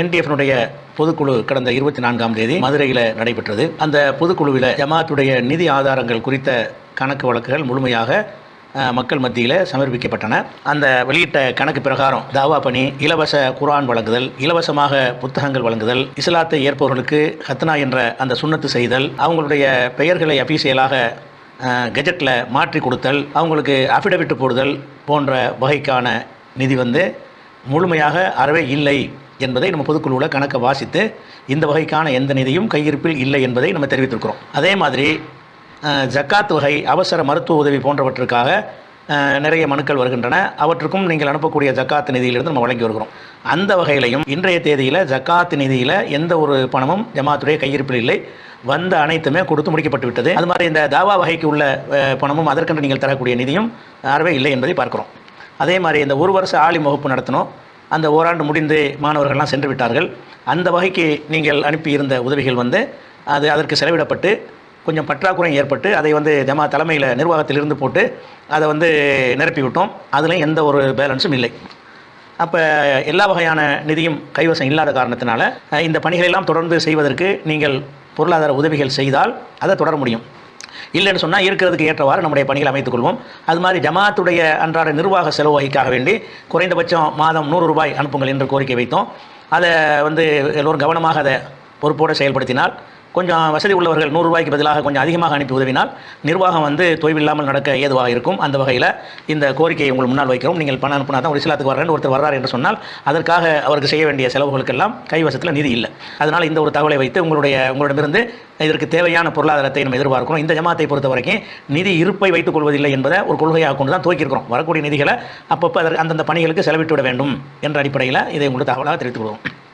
என்டிஎஃப்னுடைய பொதுக்குழு கடந்த 24ஆம் தேதி மதுரையில் நடைபெற்றது. அந்த பொதுக்குழுவில் ஜமாத்துடைய நிதி ஆதாரங்கள் குறித்த கணக்கு வழக்குகள் முழுமையாக மக்கள் மத்தியில் சமர்ப்பிக்கப்பட்டன. அந்த வெளியிட்ட கணக்கு பிரகாரம் தாவா பணி, இலவச குர்ஆன் வழங்குதல், இலவசமாக புத்தகங்கள் வழங்குதல், இஸ்லாத்தை ஏற்பவர்களுக்கு ஹத்னா என்ற அந்த சுன்னத்து செய்தல், அவங்களுடைய பெயர்களை அபிஷியலாக கெஜெட்டில் மாற்றி கொடுத்தல், அவங்களுக்கு அஃபிடவிட் போடுதல் போன்ற வகைக்கான நிதி முழுமையாக அறவே இல்லை என்பதை நம்ம பொதுக்குழுவில் கணக்கை வாசித்து இந்த வகைக்கான எந்த நிதியும் கையிருப்பில் இல்லை என்பதை நம்ம தெரிவித்திருக்கிறோம். அதே மாதிரி ஜக்காத் வகை, அவசர மருத்துவ உதவி போன்றவற்றுக்காக நிறைய மனுக்கள் வருகின்றன. அவற்றுக்கும் நீங்கள் அனுப்பக்கூடிய ஜக்காத் நிதியிலிருந்து நம்ம வழங்கி வருகிறோம். அந்த வகையிலையும் இன்றைய தேதியில் ஜக்காத் நிதியில் எந்த ஒரு பணமும் ஜமாத்துடைய கையிருப்பில் இல்லை. வந்த அனைத்துமே கொடுத்து முடிக்கப்பட்டு விட்டது. அது மாதிரி இந்த தாவா வகைக்கு உள்ள பணமும் அதற்கென்று நீங்கள் தரக்கூடிய நிதியும் அறவே இல்லை என்பதை பார்க்கிறோம். அதே மாதிரி இந்த ஒரு வருஷ ஆலிம் வகுப்பு நடத்தணும், அந்த ஓராண்டு முடிந்து மாணவர்கள்லாம் சென்று விட்டார்கள். அந்த வகைக்கு நீங்கள் அனுப்பியிருந்த உதவிகள் அது அதற்கு செலவிடப்பட்டு கொஞ்சம் பற்றாக்குறை ஏற்பட்டு அதை ஜமா தலைமையில் நிர்வாகத்திலிருந்து போட்டு அதை நிரப்பி விட்டோம். அதுலேயும் எந்த ஒரு பேலன்ஸும் இல்லை. அப்போ எல்லா வகையான நிதியும் கைவசம் இல்லாத காரணத்தினால இந்த பணிகளெல்லாம் தொடர்ந்து செய்வதற்கு நீங்கள் பொருளாதார உதவிகள் செய்தால் அதை தொடர முடியும். இல்லைன்னு சொன்னால் இருக்கிறதுக்கு ஏற்றவாறு நம்முடைய பணிகளை அமைத்துக்கொள்வோம். அது மாதிரி ஜமாத்துடைய அன்றாட நிர்வாக செலவு வகைக்காக வேண்டி குறைந்தபட்சம் மாதம் 100 ரூபாய் அனுப்புங்கள் என்று கோரிக்கை வைத்தோம். அதை எல்லோரும் கவனமாக அதை பொறுப்போடு செயல்படுத்தினால், கொஞ்சம் வசதி உள்ளவர்கள் 100 ரூபாய்க்கு பதிலாக கொஞ்சம் அதிகமாக அனுப்பி உதவினால் நிர்வாகம் தொய்வில்லாமல் நடக்க ஏதுவாக இருக்கும். அந்த வகையில் இந்த கோரிக்கையை உங்கள் முன்னால் வைக்கிறோம். நீங்கள் பணம் அனுப்பினா தான் ஒரு இஸ்லாத்துக்கு வரேன்னு ஒருத்தர் வர்றார் என்று சொன்னால் அதற்காக அவருக்கு செய்ய வேண்டிய செலவுகளுக்கெல்லாம் கைவசத்தில் நிதி இல்லை. அதனால் இந்த ஒரு தகவலை வைத்து உங்களிடமிருந்து இதற்கு தேவையான பொருளாதாரத்தை நம்ம எதிர்பார்க்கிறோம். இந்த ஜமாத்தை பொறுத்த வரைக்கும் நிதி இருப்பை வைத்துக் கொள்வதில்லை என்பதை ஒரு கொள்கையாக கொண்டு தான் துவக்கியிருக்கிறோம். வரக்கூடிய நிதிகளை அப்பப்போ அந்தந்த பணிகளுக்கு செலவிட்டு விட வேண்டும் என்ற அடிப்படையில் இதை உங்களுக்கு தகவலாக தெரிவித்துக் கொள்வோம்.